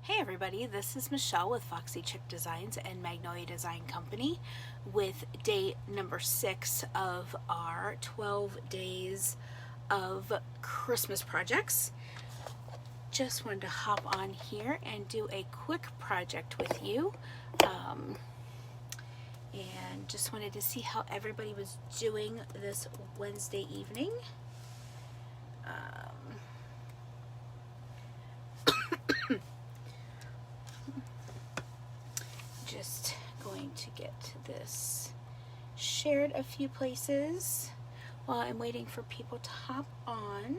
Hey everybody, this is Michelle with Foxy Chick Designs and Magnolia Design Company with day number 6 of our 12 days of Christmas projects. Just wanted to hop on here and do a quick project with you. And just wanted to see how everybody was doing this Wednesday evening. Just going to get this shared a few places while I'm waiting for people to hop on.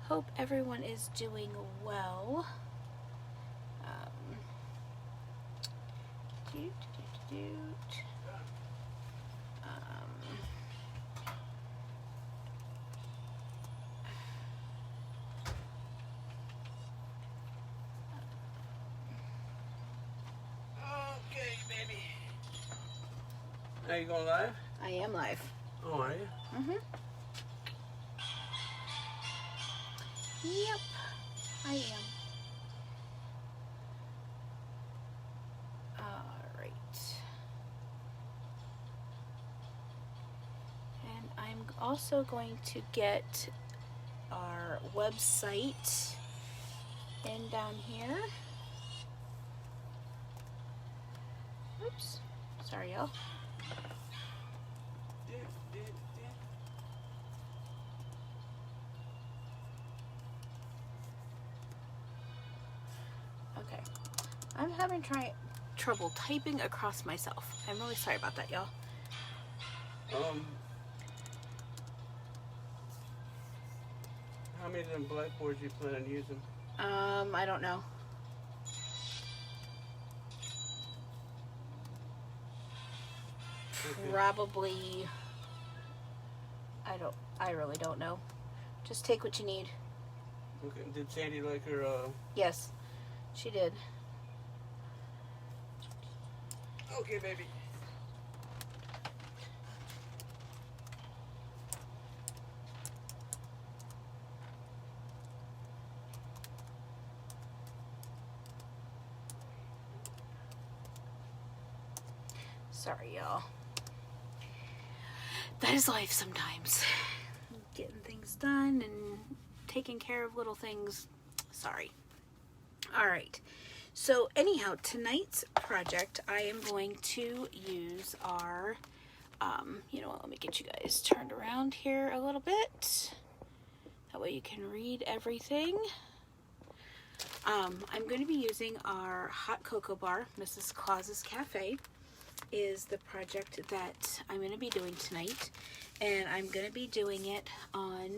Hope everyone is doing well. Okay, baby. Are you going live? I am live. Oh, are you? Mm-hmm. Yep, I am. Alright. And I'm also going to get our website in down here. Oops. Sorry, y'all. Okay. I'm having trouble typing across myself. I'm really sorry about that, y'all. How many of them blackboards you plan on using? I don't know. Okay. Probably, I really don't know. Just take what you need. Okay. Did Sandy like her, Yes, she did. Okay, baby. Sorry, y'all. That is life sometimes. Getting things done and taking care of little things. Sorry. Alright. So anyhow, tonight's project, I am going to use our, you know what, let me get you guys turned around here a little bit. That way you can read everything. I'm going to be using our hot cocoa bar, Mrs. Claus's Cafe, is the project that I'm going to be doing tonight. And I'm going to be doing it on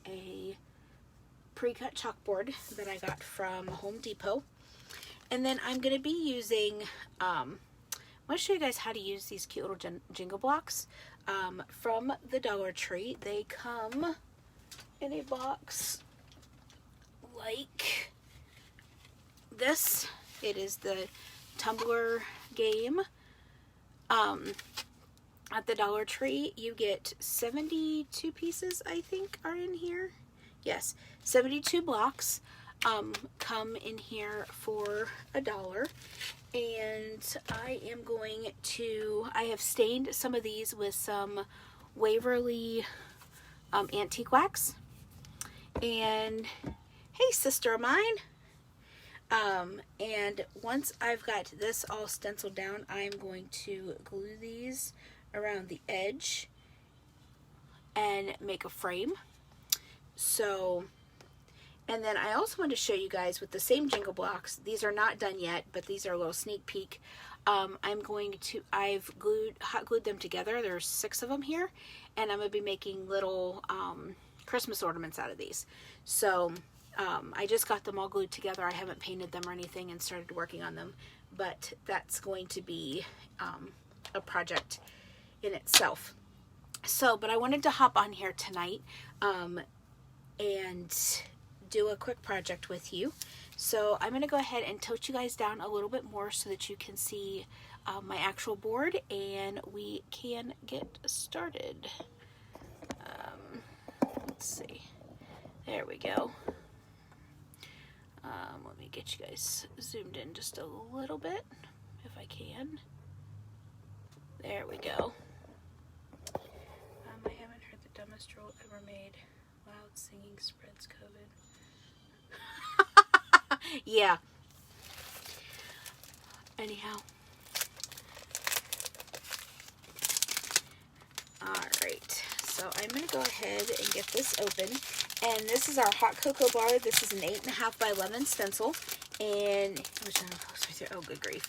a pre-cut chalkboard that I got from Home Depot. And then I'm going to be using, I want to show you guys how to use these cute little jingle blocks from the Dollar Tree. They come in a box like this. It is the tumbler game. At the Dollar Tree, you get 72 pieces, I think, are in here. Yes, 72 blocks come in here for $1. And I am going to, I have stained some of these with some Waverly antique wax. And hey, sister of mine. And once I've got this all stenciled down, I'm going to glue these around the edge and make a frame. So, and then I also want to show you guys with the same jingle blocks. These are not done yet, but these are a little sneak peek. I've hot glued them together. There's 6 of them here, and I'm going to be making little Christmas ornaments out of these. So, I just got them all glued together. I haven't painted them or anything and started working on them, but that's going to be a project in itself. So, but I wanted to hop on here tonight and do a quick project with you. So I'm going to go ahead and tilt you guys down a little bit more so that you can see my actual board, and we can get started. Let's see. There we go. Let me get you guys zoomed in just a little bit, if I can. There we go. I haven't heard the dumbest roll ever made. Loud singing spreads COVID. Yeah. Anyhow. Alright, so I'm going to go ahead and get this open. And this is our hot cocoa bar. This is an 8.5 by 11 stencil. And, oh, good grief.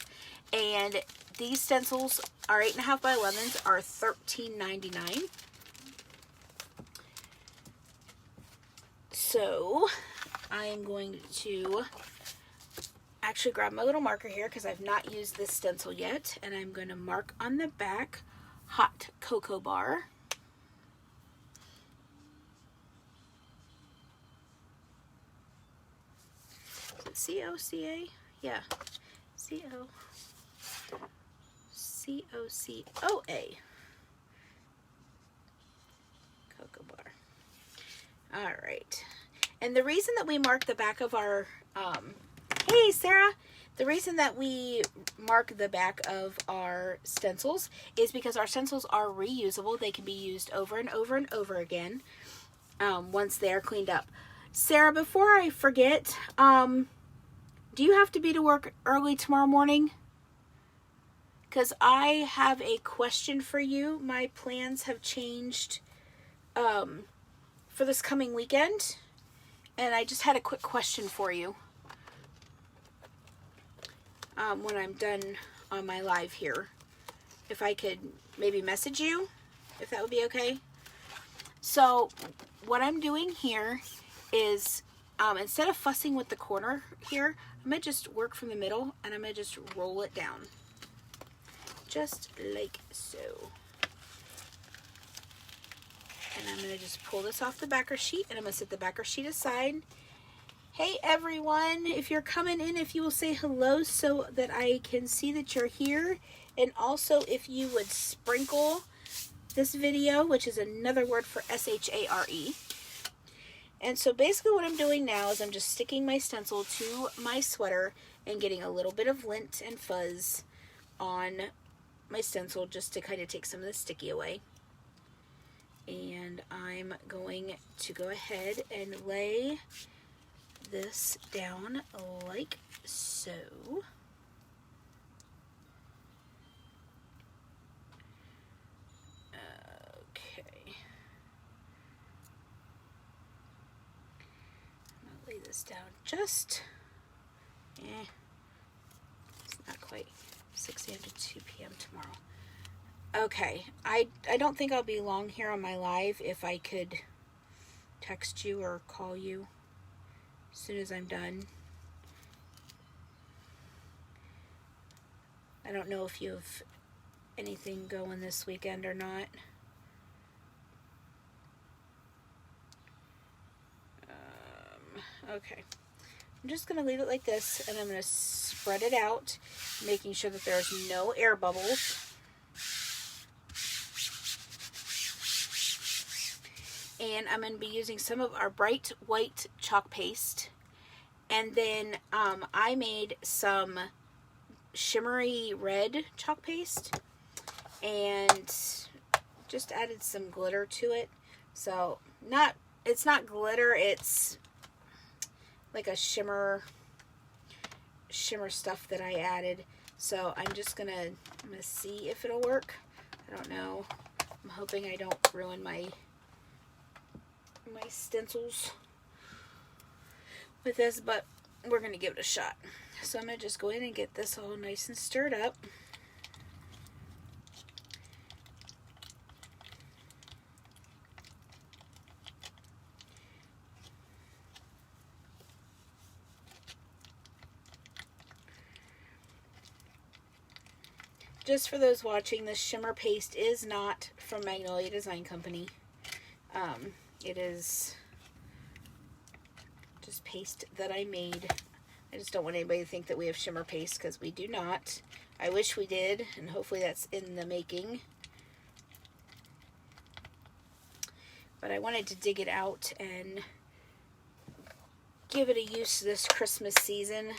And these stencils, our 8.5 by 11s, are $13.99. So, I am going to actually grab my little marker here because I've not used this stencil yet. And I'm going to mark on the back, hot cocoa bar. C-O-C-A? Yeah. C-O-C-O-A. Cocoa bar. Alright. And the reason that we mark the back of our, hey Sarah! The reason that we mark the back of our stencils is because our stencils are reusable. They can be used over and over and over again once they are cleaned up. Sarah, before I forget, do you have to be to work early tomorrow morning? Because I have a question for you. My plans have changed for this coming weekend. And I just had a quick question for you when I'm done on my live here. If I could maybe message you, if that would be okay. So what I'm doing here is instead of fussing with the corner here, I'm going to just work from the middle and I'm going to just roll it down. Just like so. And I'm going to just pull this off the backer sheet and I'm going to set the backer sheet aside. Hey everyone, if you're coming in, if you will say hello so that I can see that you're here. And also if you would sprinkle this video, which is another word for S-H-A-R-E. And so basically what I'm doing now is I'm just sticking my stencil to my sweater and getting a little bit of lint and fuzz on my stencil just to kind of take some of the sticky away. And I'm going to go ahead and lay this down like so. Lay this down just, it's not quite 6 a.m. to 2 p.m. tomorrow. Okay, I don't think I'll be long here on my live. If I could text you or call you as soon as I'm done. I don't know if you have anything going this weekend or not. Okay, I'm just going to leave it like this, and I'm going to spread it out, making sure that there's no air bubbles. And I'm going to be using some of our bright white chalk paste. And then I made some shimmery red chalk paste and just added some glitter to it. So it's not glitter, it's like a shimmer stuff that I added. So I'm gonna see if it'll work. I don't know. I'm hoping I don't ruin my stencils with this, but we're gonna give it a shot. So I'm gonna just go in and get this all nice and stirred up. Just for those watching, this shimmer paste is not from Magnolia Design Company. It is just paste that I made. I just don't want anybody to think that we have shimmer paste, because we do not. I wish we did, and hopefully that's in the making. But I wanted to dig it out and give it a use this Christmas season.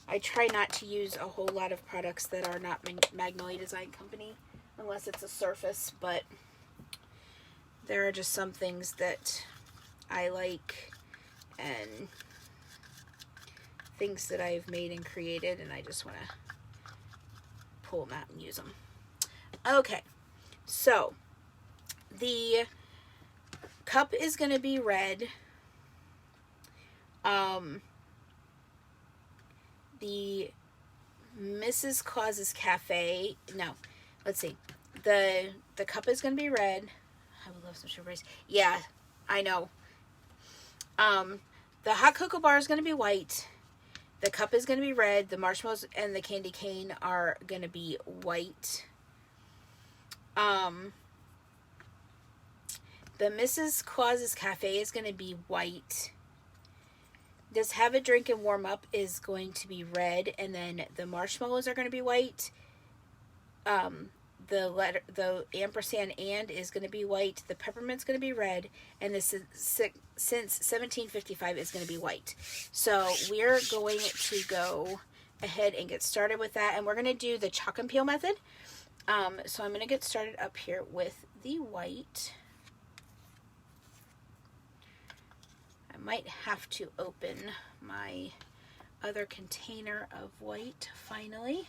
I try not to use a whole lot of products that are not Magnolia Design Company, unless it's a surface, but there are just some things that I like and things that I've made and created, and I just want to pull them out and use them. Okay, so the cup is going to be red. The Mrs. Claus's Cafe, no, let's see. The cup is going to be red. I would love some strawberries. Yeah, I know. The hot cocoa bar is going to be white. The cup is going to be red. The marshmallows and the candy cane are going to be white. The Mrs. Claus's Cafe is going to be white. This Have a Drink and Warm Up is going to be red, and then the marshmallows are going to be white. The ampersand and is going to be white. The peppermint's going to be red, and this is since 1755 is going to be white. So we're going to go ahead and get started with that, and we're going to do the chalk and peel method. So I'm going to get started up here with the white. I might have to open my other container of white finally.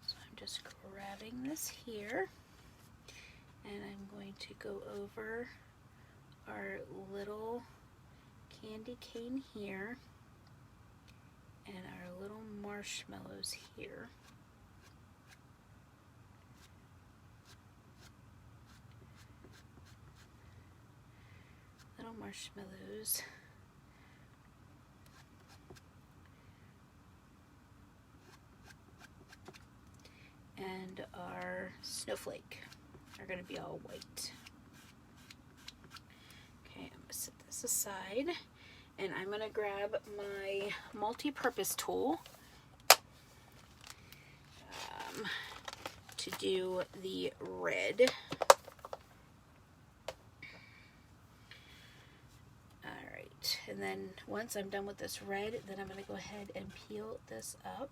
So I'm just grabbing this here, and I'm going to go over our little candy cane here and our little marshmallows here. Little marshmallows. And our snowflake are going to be all white. Okay, I'm going to set this aside, and I'm going to grab my multi-purpose tool to do the red. Alright, and then once I'm done with this red, then I'm going to go ahead and peel this up.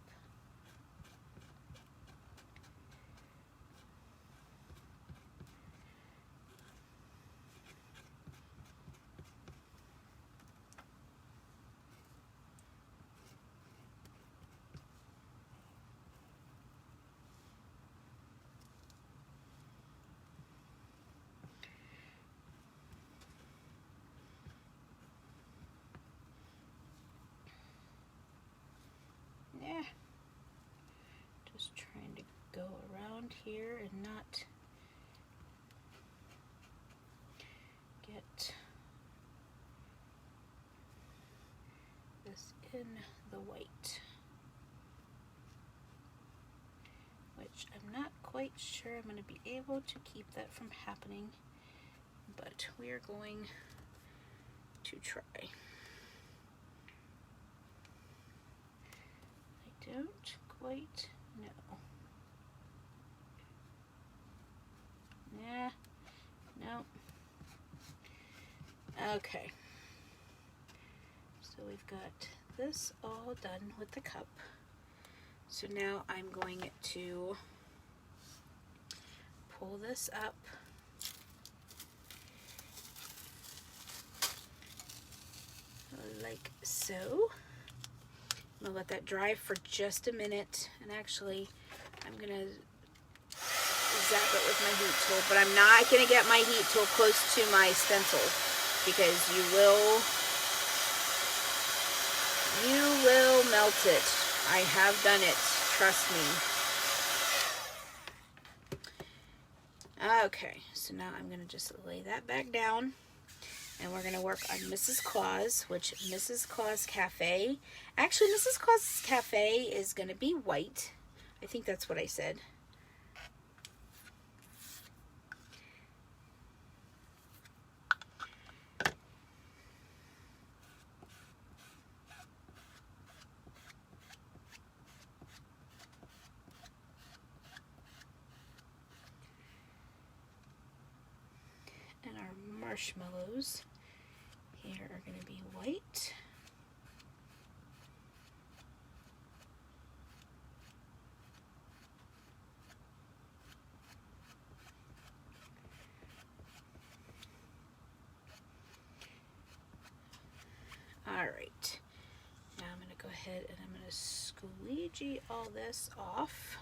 Yeah, just trying to go around here and not get this in the white, which I'm not quite sure I'm going to be able to keep that from happening, but we are going to try. Don't quite know. Yeah, no. Okay. So we've got this all done with the cup. So now I'm going to pull this up. Like so. I'm going to let that dry for just a minute, and actually I'm going to zap it with my heat tool, but I'm not going to get my heat tool close to my stencil because you will melt it. I have done it, trust me. Okay, so now I'm going to just lay that back down. And we're going to work on Mrs. Claus, which Mrs. Claus Cafe. Actually, Mrs. Claus's Cafe is going to be white. I think that's what I said. marshmallows here are going to be white. Alright, now I'm going to go ahead and I'm going to squeegee all this off.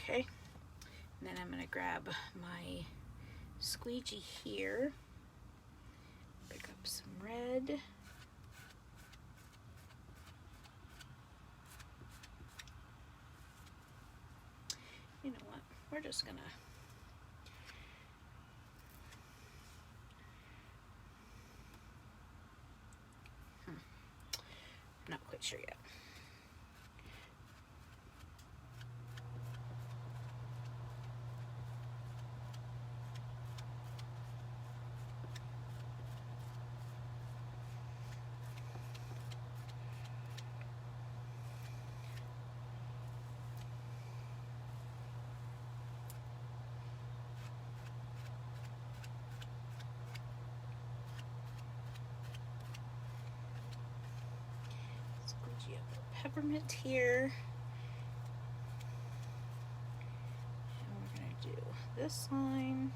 Okay, and then I'm going to grab my squeegee here, pick up some red. You know what, we're just gonna I'm not quite sure yet. Squeegee up the peppermint here. And we're going to do this line.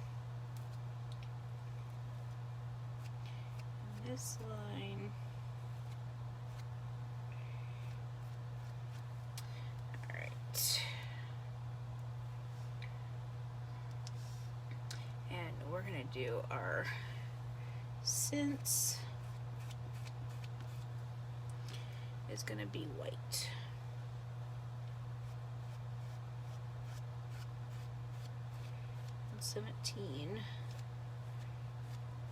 And this line. Alright. And we're going to do our scents. Is going to be white. And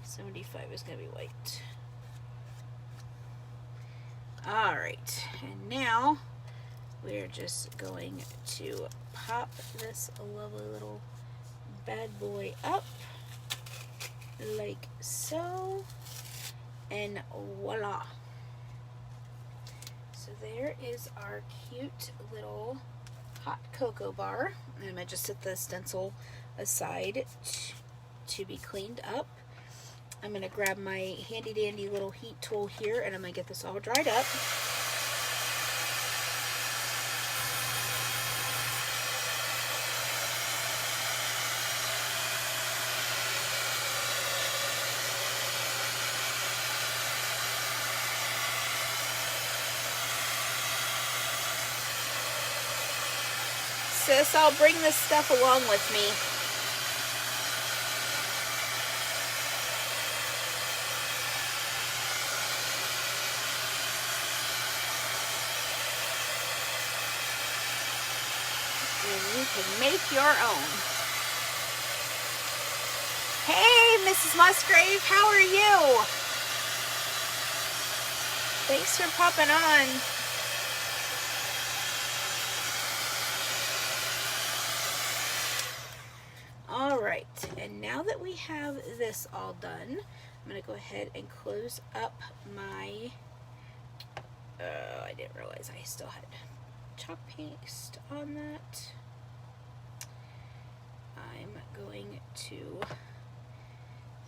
75 is going to be white. Alright, and now we're just going to pop this lovely little bad boy up like so, and voila. So there is our cute little hot cocoa bar. I'm going to just set the stencil aside to be cleaned up. I'm going to grab my handy dandy little heat tool here and I'm going to get this all dried up. Sis, I'll bring this stuff along with me. And you can make your own. Hey, Mrs. Musgrave, how are you? Thanks for popping on. Alright, and now that we have this all done, I'm going to go ahead and close up my, I didn't realize I still had chalk paste on that. I'm going to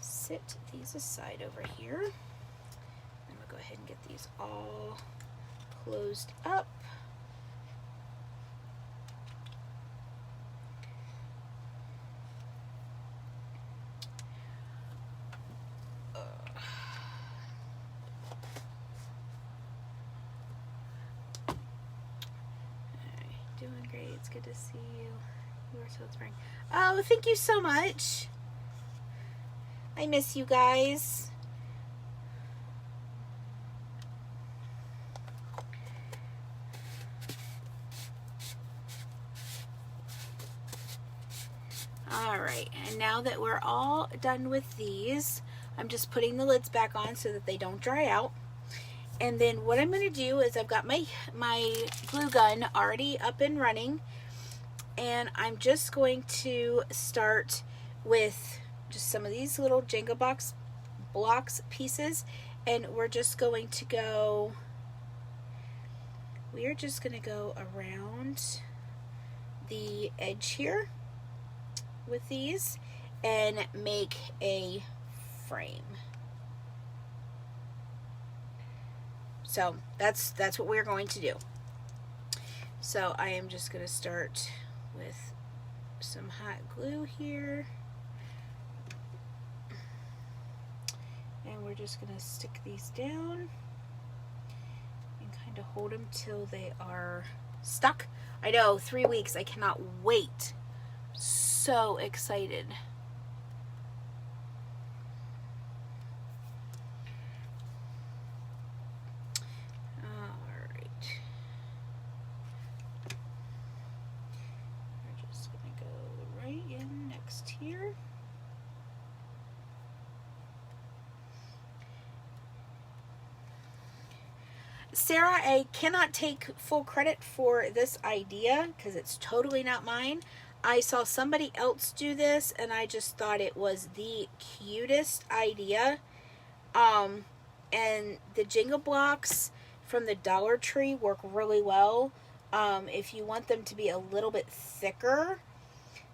sit these aside over here. I'm going to go ahead and get these all closed up. Doing great. It's good to see you. You are so inspiring. Oh, thank you so much. I miss you guys. Alright, and now that we're all done with these, I'm just putting the lids back on so that they don't dry out. And then what I'm going to do is I've got my glue gun already up and running. And I'm just going to start with just some of these little Jenga blocks pieces. And we're just going to go around the edge here with these and make a frame. So that's what we're going to do. So I am just going to start with some hot glue here. And we're just going to stick these down and kind of hold them till they are stuck. I know, 3 weeks. I cannot wait. So excited. Here. Sarah, I cannot take full credit for this idea because it's totally not mine. I saw somebody else do this and I just thought it was the cutest idea. And the Jenga blocks from the Dollar Tree work really well. If you want them to be a little bit thicker,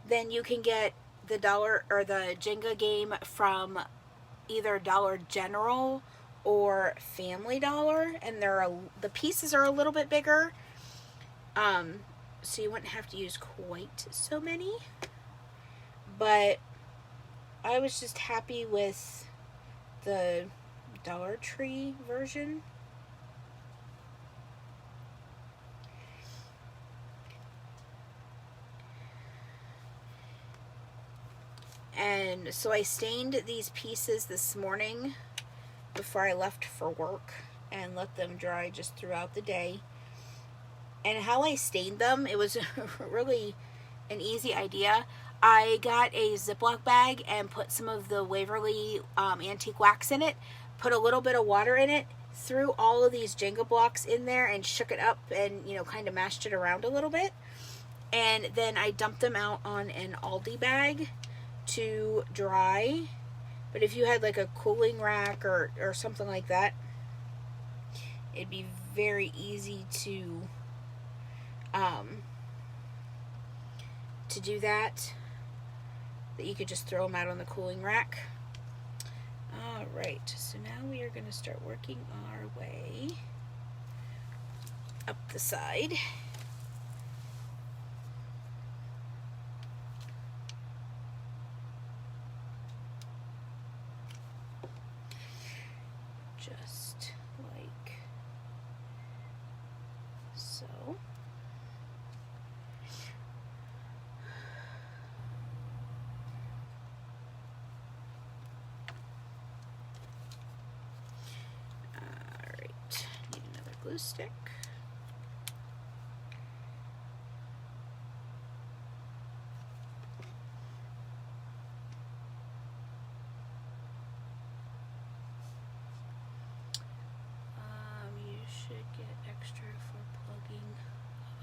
then you can get the Jenga game from either Dollar General or Family Dollar, and the pieces are a little bit bigger, so you wouldn't have to use quite so many. But I was just happy with the Dollar Tree version. And so I stained these pieces this morning before I left for work and let them dry just throughout the day. And how I stained them, it was really an easy idea. I got a Ziploc bag and put some of the Waverly antique wax in it, put a little bit of water in it, threw all of these Jenga blocks in there and shook it up and, kind of mashed it around a little bit. And then I dumped them out on an Aldi bag to dry. But if you had like a cooling rack or something like that, it'd be very easy to do that you could just throw them out on the cooling rack. Alright, so now we are going to start working our way up the side. Just like so. Alright, need another glue stick.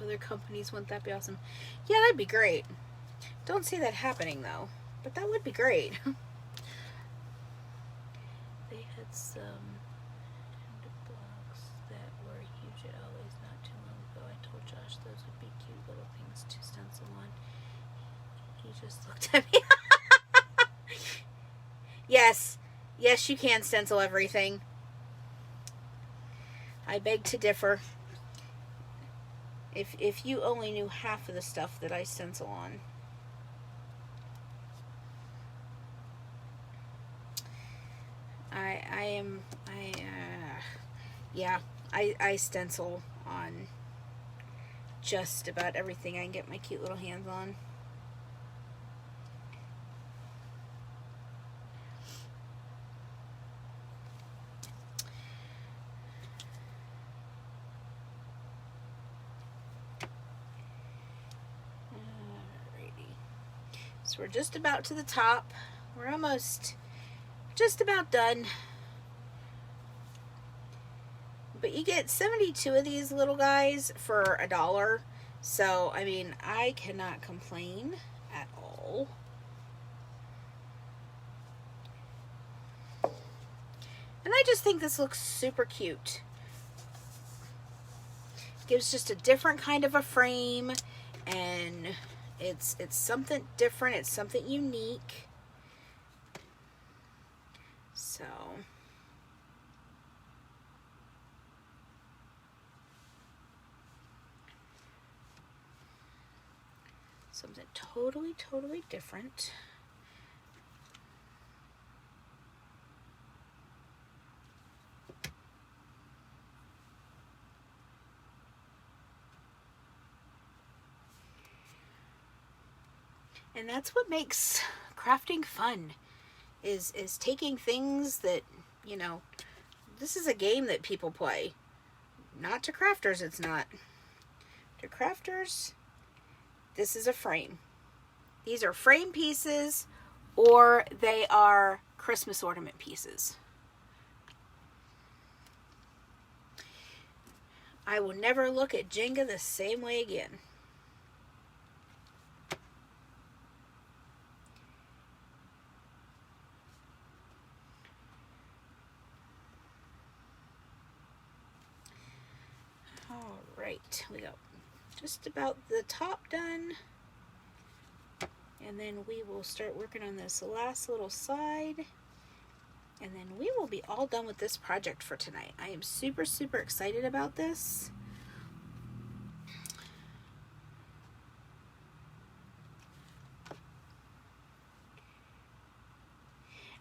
Other companies, wouldn't that be awesome? Yeah, that'd be great. Don't see that happening though, but that would be great. They had some blocks that were huge at Always not too long ago. I told Josh those would be cute little things to stencil on. He just looked at me. Yes, you can stencil everything. I beg to differ. If you only knew half of the stuff that I stencil on. I stencil on just about everything I can get my cute little hands on. So we're just about to the top. We're almost just about done. But you get 72 of these little guys for $1. So, I mean, I cannot complain at all. And I just think this looks super cute. Gives just a different kind of a frame, and it's something different. It's something unique. So something totally different. And that's what makes crafting fun, is taking things that, you know, this is a game that people play. Not to crafters, it's not. To crafters, this is a frame. These are frame pieces, or they are Christmas ornament pieces. I will never look at Jenga the same way again. Alright, we got just about the top done. And then we will start working on this last little side. And then we will be all done with this project for tonight. I am super excited about this.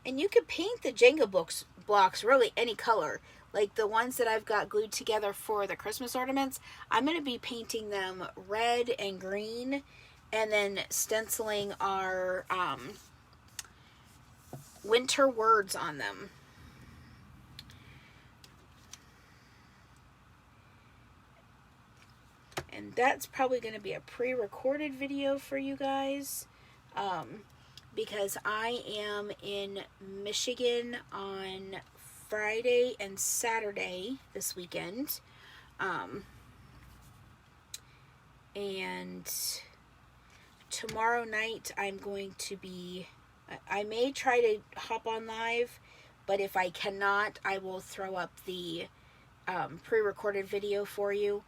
And you could paint the Jenga blocks really any color. Like the ones that I've got glued together for the Christmas ornaments, I'm going to be painting them red and green, and then stenciling our winter words on them. And that's probably going to be a pre-recorded video for you guys, because I am in Michigan on Friday and Saturday this weekend. And tomorrow night I'm going to be, I may try to hop on live, but if I cannot, I will throw up the pre-recorded video for you,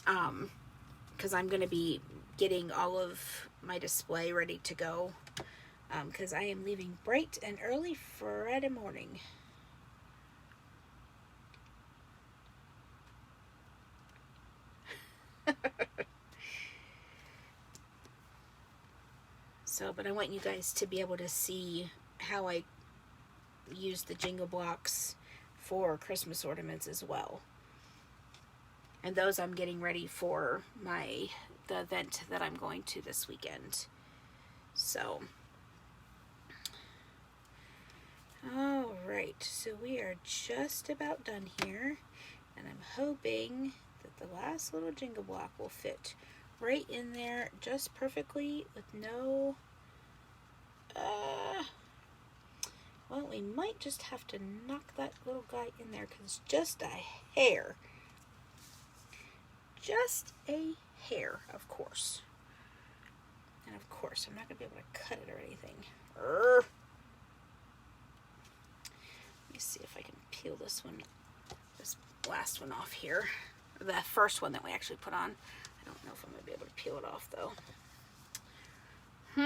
because I'm going to be getting all of my display ready to go, because I am leaving bright and early Friday morning. So, but I want you guys to be able to see how I use the Jenga blocks for Christmas ornaments as well. And those I'm getting ready for the event that I'm going to this weekend. So, alright, so we are just about done here. And I'm hoping that the last little Jenga block will fit right in there just perfectly with no, well, we might just have to knock that little guy in there because it's just a hair. Just a hair, of course. And of course, I'm not going to be able to cut it or anything. Let me see if I can peel this last one off here. The first one that we actually put on. I don't know if I'm going to be able to peel it off, though. We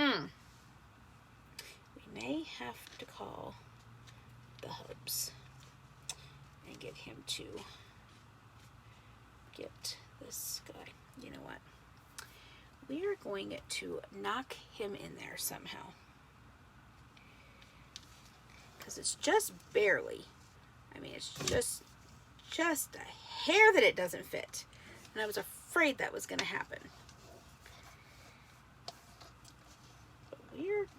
may have to call the Hubs and get him to get this guy. You know what? We are going to knock him in there somehow. Because it's just barely. I mean, it's just a hair that it doesn't fit. And I was afraid that was going to happen. But weird.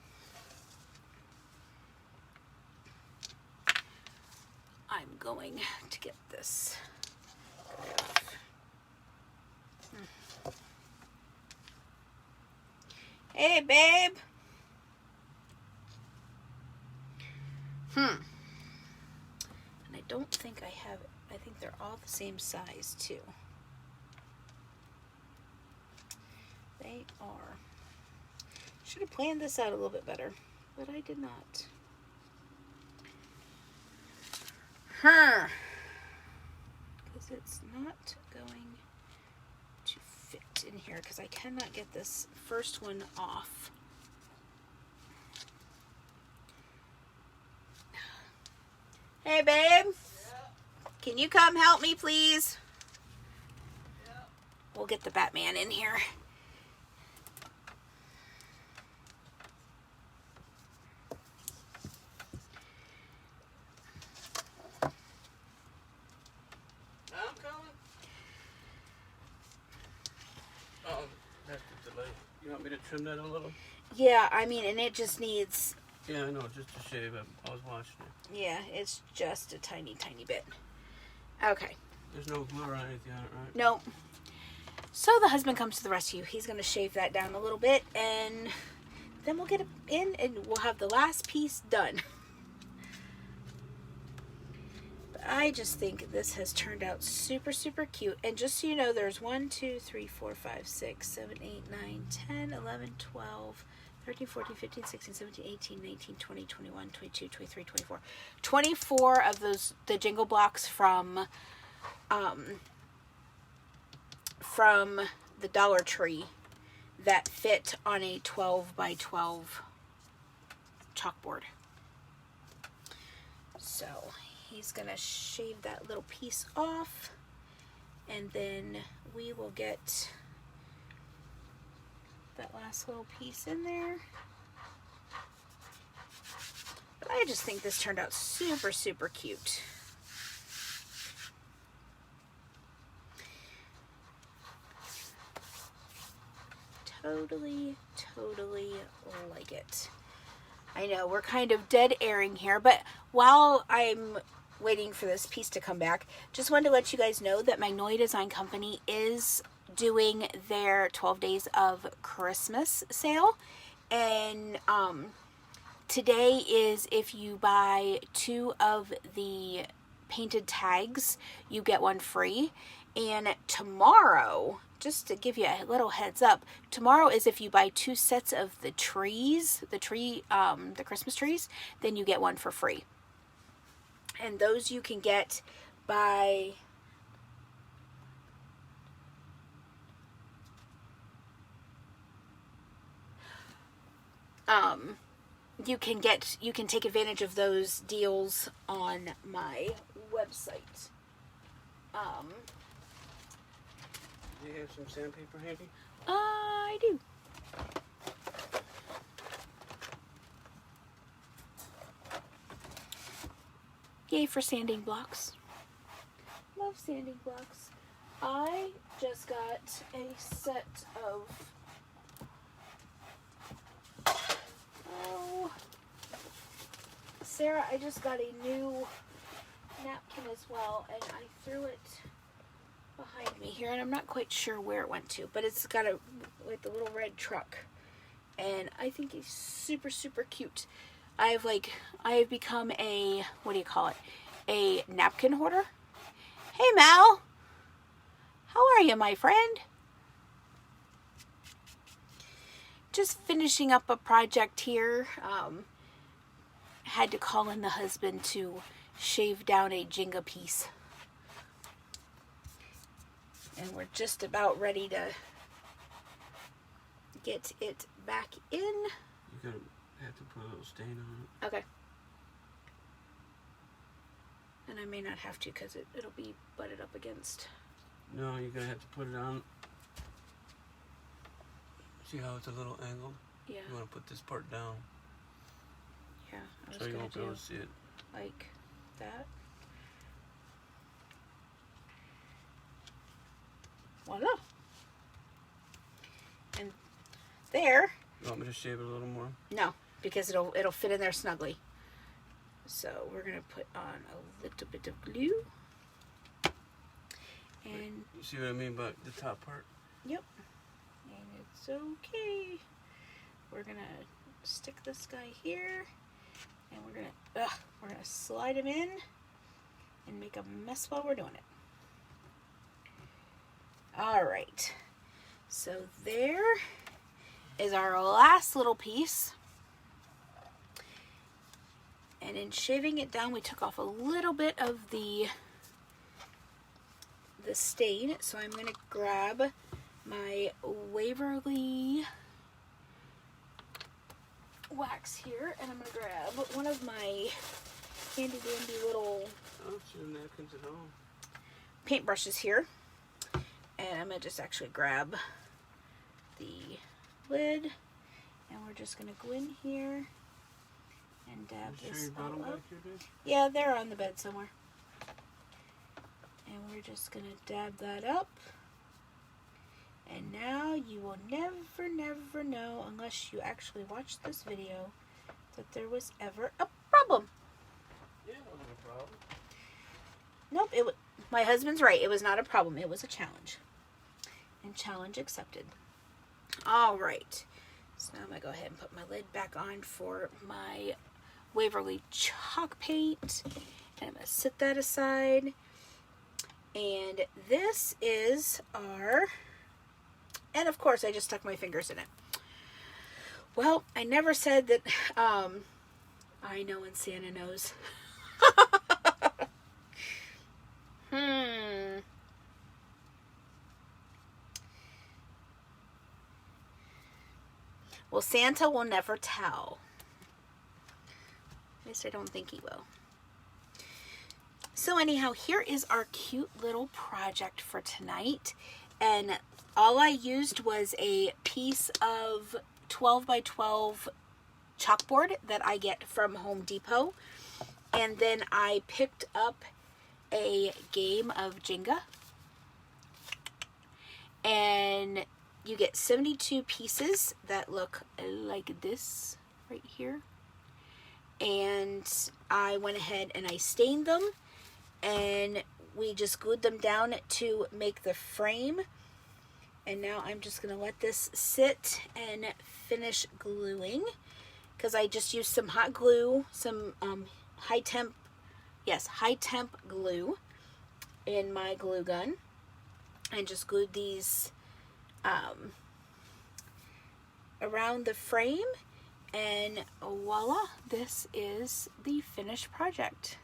I'm going to get this. Hey, babe. And I don't think I have it. I think they're all the same size, too. They are. Should have planned this out a little bit better, but I did not. Because it's not going to fit in here because I cannot get this first one off. Hey, babe. Can you come help me, please? We'll get the Batman in here. I'm coming. Oh, that's the delay. You want me to trim that a little? Yeah, I mean, and it just needs... Yeah, I know, just to shave it. I was watching it. Yeah, it's just a tiny, tiny bit. Okay. There's no glue or anything on it, right? No. So the husband comes to the rescue. He's going to shave that down a little bit, and then we'll get it in, and we'll have the last piece done. But I just think this has turned out super, super cute. And just so you know, there's 1, 2, 3, 4, 5, 6, 7, 8, 9, 10, 11, 12, 13, 14, 15, 16, 17, 18, 19, 20, 21, 22, 23, 24. 24 of those, the jingle blocks from the Dollar Tree that fit on a 12 by 12 chalkboard. So he's gonna shave that little piece off, and then we will get that last little piece in there. But I just think this turned out super, super cute. Totally, totally like it. I know we're kind of dead airing here, but while I'm waiting for this piece to come back, just wanted to let you guys know that Magnolia Design Company is doing their 12 days of Christmas sale. And today is, if you buy 2 of the painted tags, you get 1 free. And tomorrow, just to give you a little heads up, tomorrow is if you buy 2 sets of the trees, the Christmas trees, then you get 1 for free. And those you can get by you can take advantage of those deals on my website. Do you have some sandpaper handy? I do. Yay for sanding blocks. Love sanding blocks. I just got a set of Sarah, I just got a new napkin as well, and I threw it behind me here, and I'm not quite sure where it went to, but it's got a with the little red truck, and I think it's super, super cute. I have become a, what do you call it, a napkin hoarder. Hey Mal, how are you, my friend? Just finishing up a project here. Had to call in the husband to shave down a Jenga piece. And we're just about ready to get it back in. You're gonna have to put a little stain on it. Okay. And I may not have to because it'll be butted up against. No, you're gonna have to put it on. See how it's a little angled? Yeah. You want to put this part down. Yeah, I was so you gonna won't be able to see it. Like that. Voila. And there. You want me to shave it a little more? No, because it'll fit in there snugly. So we're gonna put on a little bit of glue. And you see what I mean by the top part? Yep. And it's okay. We're gonna stick this guy here, and we're gonna slide him in and make a mess while we're doing it. All right. So there is our last little piece. And in shaving it down, we took off a little bit of the stain. So I'm going to grab my Waverly wax here, and I'm going to grab one of my handy dandy little paintbrushes here, and I'm going to just actually grab the lid, and we're just going to go in here and dab this all up. Yeah, they're on the bed somewhere. And we're just going to dab that up. And now you will never, never know, unless you actually watch this video, that there was ever a problem. Yeah, it wasn't a problem. Nope, my husband's right. It was not a problem. It was a challenge. And challenge accepted. All right. So now I'm going to go ahead and put my lid back on for my Waverly chalk paint. And I'm going to set that aside. And this is our... And of course, I just stuck my fingers in it. Well, I never said that I know and Santa knows. Well, Santa will never tell. At least I don't think he will. So anyhow, here is our cute little project for tonight. And all I used was a piece of 12 by 12 chalkboard that I get from Home Depot. And then I picked up a game of Jenga. And you get 72 pieces that look like this right here. And I went ahead and I stained them. And we just glued them down to make the frame. And now I'm just going to let this sit and finish gluing, because I just used some hot glue, some high temp glue in my glue gun, and just glued these around the frame, and voila, this is the finished project.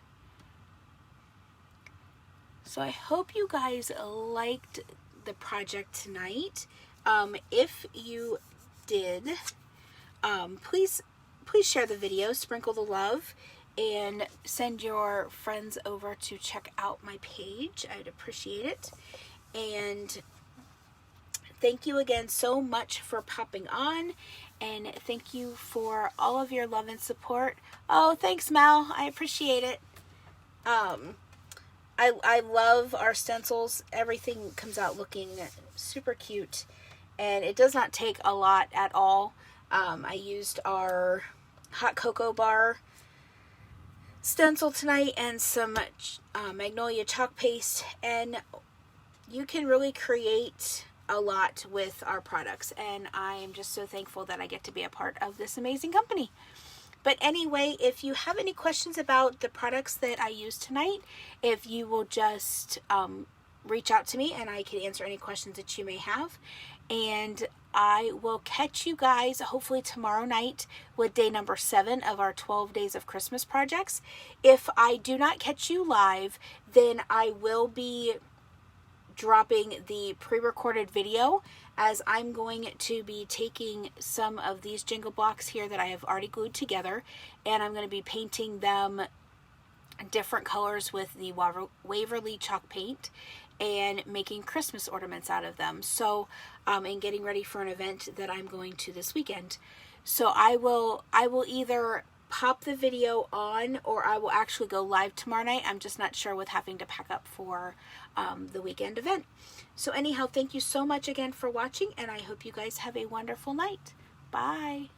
So I hope you guys liked the project tonight. If you did, please share the video, sprinkle the love, and send your friends over to check out my page. I'd appreciate it. And thank you again so much for popping on, and thank you for all of your love and support. Oh, thanks, Mel. I appreciate it. I love our stencils. Everything comes out looking super cute, and it does not take a lot at all. I used our hot cocoa bar stencil tonight and some magnolia chalk paste, and you can really create a lot with our products, and I am just so thankful that I get to be a part of this amazing company. But anyway, if you have any questions about the products that I used tonight, if you will just reach out to me and I can answer any questions that you may have. And I will catch you guys hopefully tomorrow night with day number 7 of our 12 Days of Christmas projects. If I do not catch you live, then I will be dropping the pre-recorded video, as I'm going to be taking some of these jingle blocks here that I have already glued together, and I'm going to be painting them different colors with the Waverly chalk paint and making Christmas ornaments out of them. So and getting ready for an event that I'm going to this weekend. So I will either pop the video on, or I will actually go live tomorrow night. I'm just not sure with having to pack up for the weekend event. So anyhow, thank you so much again for watching, and I hope you guys have a wonderful night. Bye.